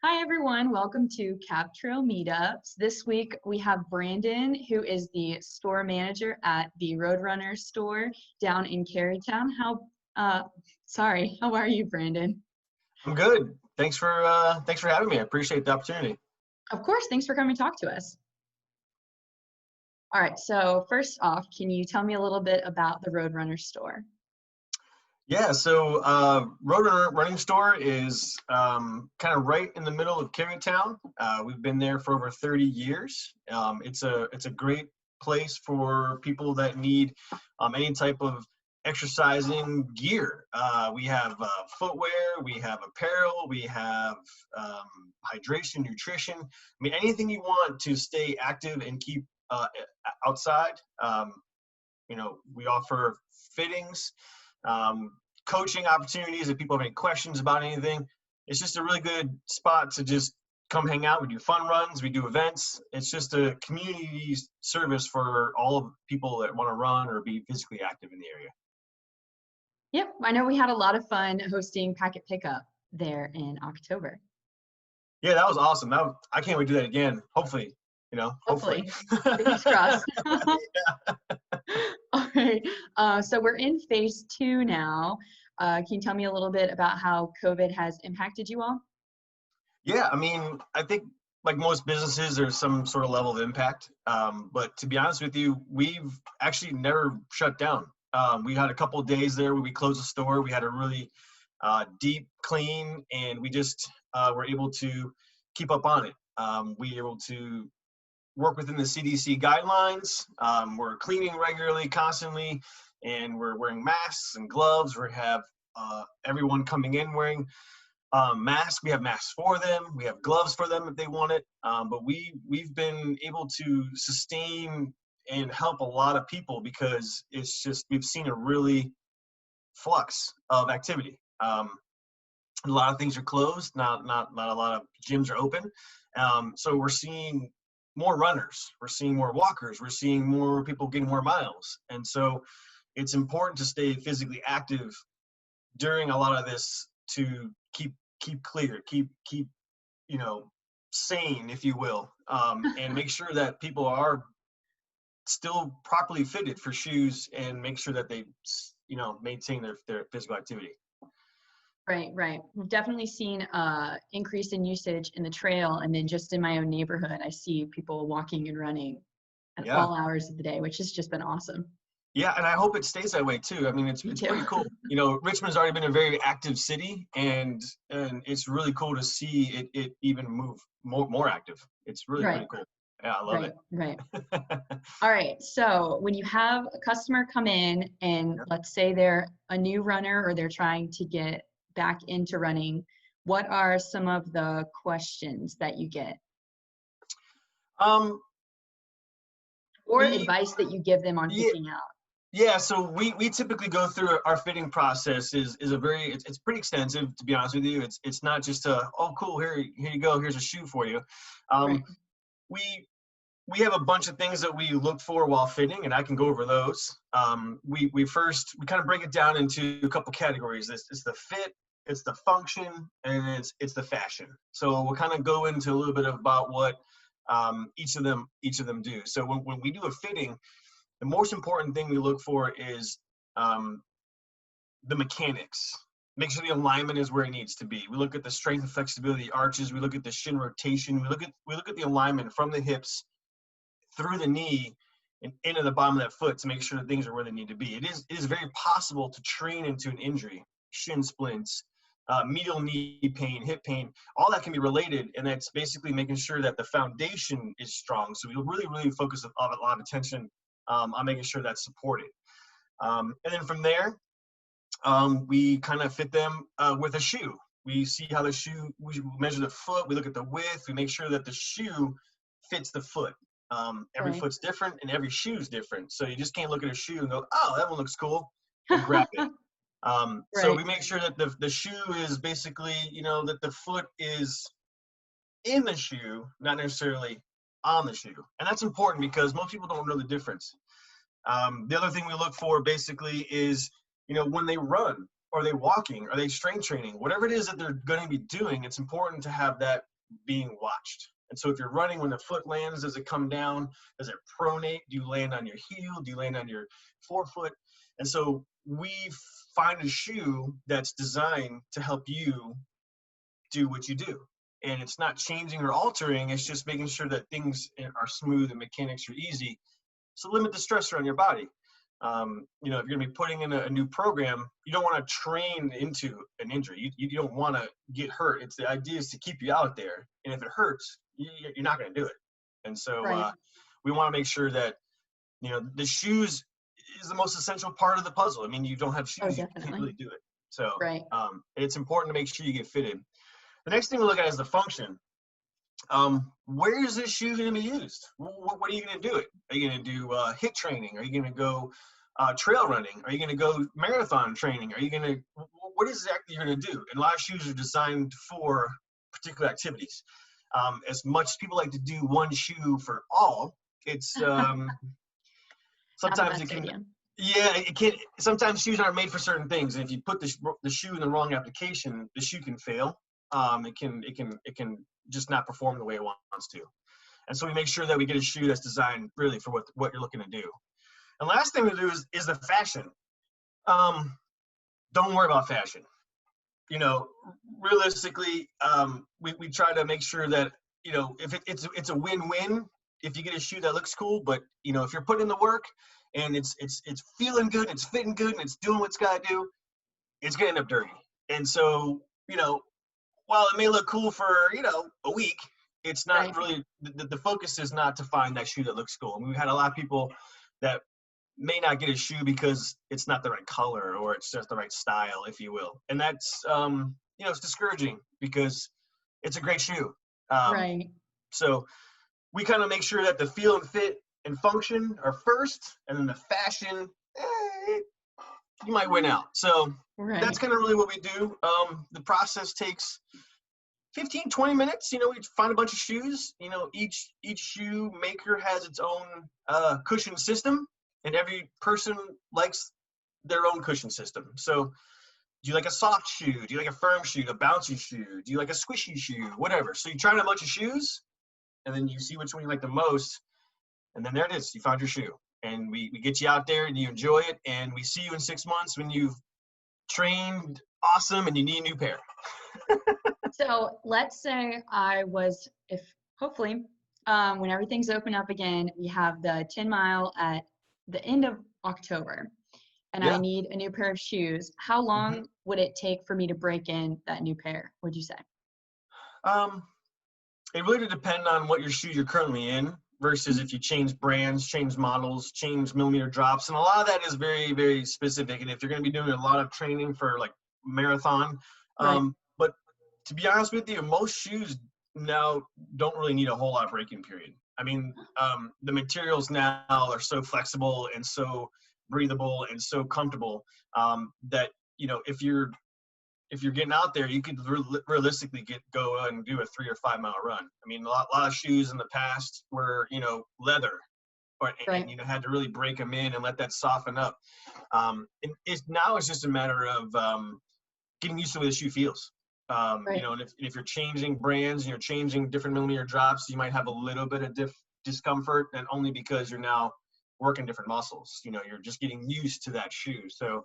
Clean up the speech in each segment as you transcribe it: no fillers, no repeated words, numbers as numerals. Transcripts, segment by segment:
Hi everyone, welcome to Cap Trail Meetups. This week we have Brandon, who is the store manager at the Roadrunner store down in Carytown. How are you, Brandon? I'm good. Thanks for having me. I appreciate the opportunity. Of course, thanks for coming to talk to us. All right, so first off, can you tell me a little bit about the Roadrunner store? Yeah, so Roadrunner Running Store is kind of right in the middle of Carytown. We've been there for over 30 years. It's a great place for people that need any type of exercising gear. We have footwear, we have apparel, we have hydration, nutrition. I mean, anything you want to stay active and keep outside. We offer fittings, coaching opportunities if people have any questions about anything. It's just a really good spot to just come hang out. We do fun runs, we do events. It's just a community service for all of people that want to run or be physically active in the area. Yep, I know we had a lot of fun hosting Packet Pickup there in October. Yeah, that was awesome. I can't wait to do that again. Hopefully. Hopefully. Fingers crossed. All right. So we're in phase 2 now. Can you tell me a little bit about how COVID has impacted you all? Yeah, I mean, I think like most businesses, there's some sort of level of impact. But to be honest with you, we've actually never shut down. We had a couple of days there where we closed the store. We had a really deep clean, and we just were able to keep up on it. We were able to work within the CDC guidelines. We're cleaning regularly, constantly, and we're wearing masks and gloves. We have everyone coming in wearing masks. We have masks for them. We have gloves for them if they want it. But we've been able to sustain and help a lot of people because it's just we've seen a really flux of activity. A lot of things are closed. Not a lot of gyms are open. So we're seeing more runners, we're seeing more walkers, we're seeing more people getting more miles. And so it's important to stay physically active during a lot of this to keep clear, keep sane, if you will, and make sure that people are still properly fitted for shoes and make sure that they maintain their physical activity. Right. We've definitely seen increase in usage in the trail, and then just in my own neighborhood, I see people walking and running at all hours of the day, which has just been awesome. Yeah, and I hope it stays that way too. I mean, it's pretty cool. Richmond's already been a very active city, and it's really cool to see it even move more active. It's really pretty cool. Yeah, I love it. Right. All right. So when you have a customer come in and let's say they're a new runner or they're trying to get back into running, what are some of the questions that you get? Or advice that you give them on picking out? Yeah, so we typically go through our fitting process is it's pretty extensive, to be honest with you. It's not just oh cool, here you go, here's a shoe for you. We have a bunch of things that we look for while fitting, and I can go over those. We kind of break it down into a couple categories. It's the fit, it's the function, and it's the fashion. So we'll kind of go into a little bit about what each of them do. So when we do a fitting, the most important thing we look for is the mechanics. Make sure the alignment is where it needs to be. We look at the strength and flexibility of the arches. We look at the shin rotation. We look at the alignment from the hips through the knee and into the bottom of that foot to make sure that things are where they need to be. It is very possible to train into an injury, shin splints, medial knee pain, hip pain. All that can be related, and that's basically making sure that the foundation is strong. So we really focus a lot of attention on making sure that's supported. And then from there, we kind of fit them with a shoe. We see how the shoe, we measure the foot, we look at the width, we make sure that the shoe fits the foot. Every foot's different and every shoe's different. So you just can't look at a shoe and go, oh, that one looks cool, and grab it. So we make sure that the shoe is basically, that the foot is in the shoe, not necessarily on the shoe. And that's important because most people don't know the difference. The other thing we look for basically is, when they run, are they walking, are they strength training, whatever it is that they're going to be doing, it's important to have that being watched. And so if you're running, when the foot lands, does it come down? Does it pronate? Do you land on your heel? Do you land on your forefoot? And so we find a shoe that's designed to help you do what you do. And it's not changing or altering, it's just making sure that things are smooth and mechanics are easy. So limit the stressor on your body. You know, if you're gonna be putting in a new program, you don't want to train into an injury. You don't want to get hurt. It's the idea is to keep you out there. And if it hurts, you're not gonna do it. And so Right. we want to make sure that, you know, the shoes is the most essential part of the puzzle. I mean, you don't have Oh, shoes, you can't definitely. really do it. So Right. it's important to make sure you get fitted. The next thing we look at is the function. Where is this shoe going to be used? What are you going to do it? Are you going to do HIIT training? Are you going to go trail running? Are you going to go marathon training? Are you going to, what exactly you're going to do? And a lot of shoes are designed for particular activities. As much as people like to do one shoe for all, it's Not the sometimes it best can, idea. yeah, it can. Sometimes shoes aren't made for certain things, and if you put the shoe in the wrong application, the shoe can fail. It can just not perform the way it wants to. And so we make sure that we get a shoe that's designed really for what you're looking to do. And last thing to do is the fashion. Don't worry about fashion. You know, realistically, we try to make sure that, you know, if it's a win-win if you get a shoe that looks cool, but you know, if you're putting in the work and it's feeling good, it's fitting good, and it's doing what it's got to do, it's gonna end up dirty. And so, you know, while it may look cool for, you know, a week, it's not Right. really the focus is not to find that shoe that looks cool. And we've had a lot of people that may not get a shoe because it's not the right color or it's just the right style, if you will. And that's you know, it's discouraging because it's a great shoe. Um, Right. so we kind of make sure that the feel and fit and function are first, and then the fashion, you might win out. So that's Right. kind of really what we do. The process takes 15, 20 minutes. You know, we find a bunch of shoes. You know, each shoe maker has its own cushion system, and every person likes their own cushion system. So do you like a soft shoe? Do you like a firm shoe, a bouncy shoe? Do you like a squishy shoe? Whatever. So you try a bunch of shoes, and then you see which one you like the most, and then there it is. You found your shoe. And we get you out there and you enjoy it, and we see you in 6 months when you've trained awesome and you need a new pair. So let's say if hopefully, when everything's open up again, we have the 10 mile at the end of October, and I Yeah. need a new pair of shoes. How hmm long would it take for me to break in that new pair, would you say? Um, it really depends on what your shoe you're currently in versus if you change brands, change models, change millimeter drops. And a lot of that is very, very specific. And if you're going to be doing a lot of training for like marathon, Right. but to be honest with you, most shoes now don't really need a whole lot of break-in period. I mean, the materials now are so flexible and so breathable and so comfortable that, you know, if you're getting out there, you could realistically go and do a 3 or 5 mile run. I mean, a lot of shoes in the past were, you know, leather, and Right. you know, had to really break them in and let that soften up. And now it's just a matter of getting used to the way the shoe feels. You Right. know, and if you're changing brands and you're changing different millimeter drops, you might have a little bit of discomfort, and only because you're now working different muscles. You know, you're just getting used to that shoe. So,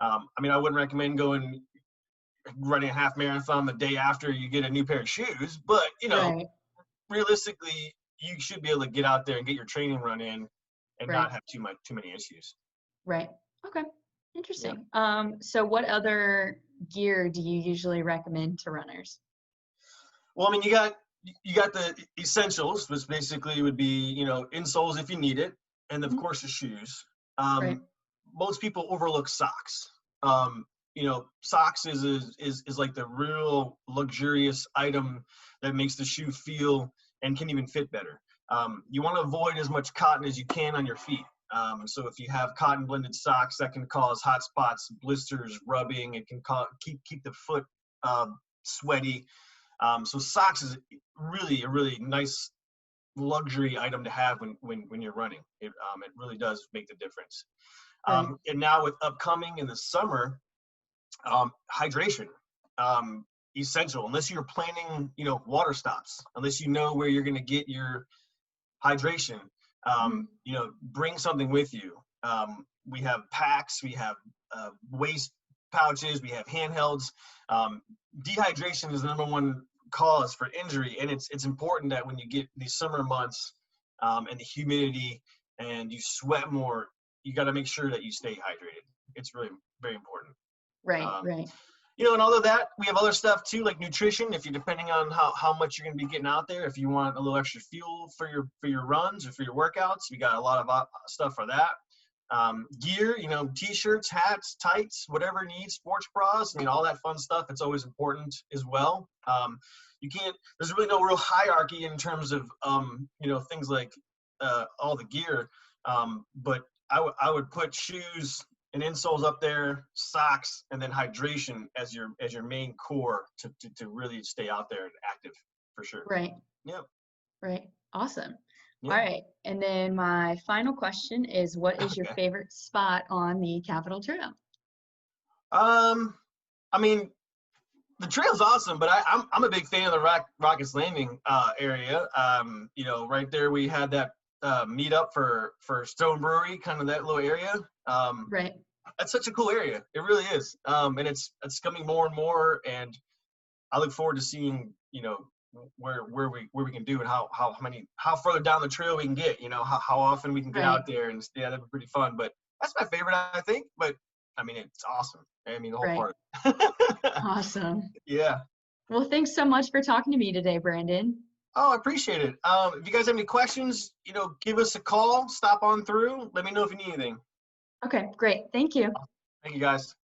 I mean, I wouldn't recommend going running a half marathon the day after you get a new pair of shoes, but you know, Right. realistically, you should be able to get out there and get your training run in and Right. not have too many issues. Right. Okay. Yeah. Interesting. So what other gear do you usually recommend to runners? Well, I mean, you got the essentials, which basically would be, you know, insoles if you need it, and of Mhm. course the shoes. Right. Most people overlook socks. You know, socks is like the real luxurious item that makes the shoe feel and can even fit better. You want to avoid as much cotton as you can on your feet. So if you have cotton blended socks, that can cause hot spots, blisters, rubbing. It can keep the foot sweaty. So socks is really a really nice luxury item to have when you're running. It really does make the difference. Right. And now with upcoming in the summer, hydration. essential unless you're planning, water stops, unless you know where you're going to get your hydration. Bring something with you. We have packs, we have waste pouches, we have handhelds. Dehydration is the #1 cause for injury, and it's important that when you get these summer months and the humidity and you sweat more, you got to make sure that you stay hydrated. It's really very important. Right, right. And other that, we have other stuff too, like nutrition. If you're depending on how much you're going to be getting out there, if you want a little extra fuel for your runs or for your workouts, we got a lot of stuff for that. Gear, t-shirts, hats, tights, whatever you need, sports bras, all that fun stuff. It's always important as well. There's really no real hierarchy in terms of, things like all the gear. But I would put shoes and insoles up there, socks, and then hydration as your main core to really stay out there and active for sure. Right. Yep. Right. Awesome. Yep. All right. And then my final question is, what is your favorite spot on the Capitol Trail? I mean, the trail's awesome, but I'm a big fan of the Rockets Landing area. Right there we had that Meetup for Stone Brewery, kind of that little area. Right. That's such a cool area. It really is. And it's coming more and more, and I look forward to seeing, where we can do and how further down the trail we can get, how often we can get out there, and yeah, that'd be pretty fun. But that's my favorite, I think. But I mean, it's awesome. I mean, the whole part. Awesome. Yeah. Well, thanks so much for talking to me today, Brandon. Oh, I appreciate it. If you guys have any questions, give us a call, stop on through. Let me know if you need anything. Okay, great. Thank you. Thank you, guys.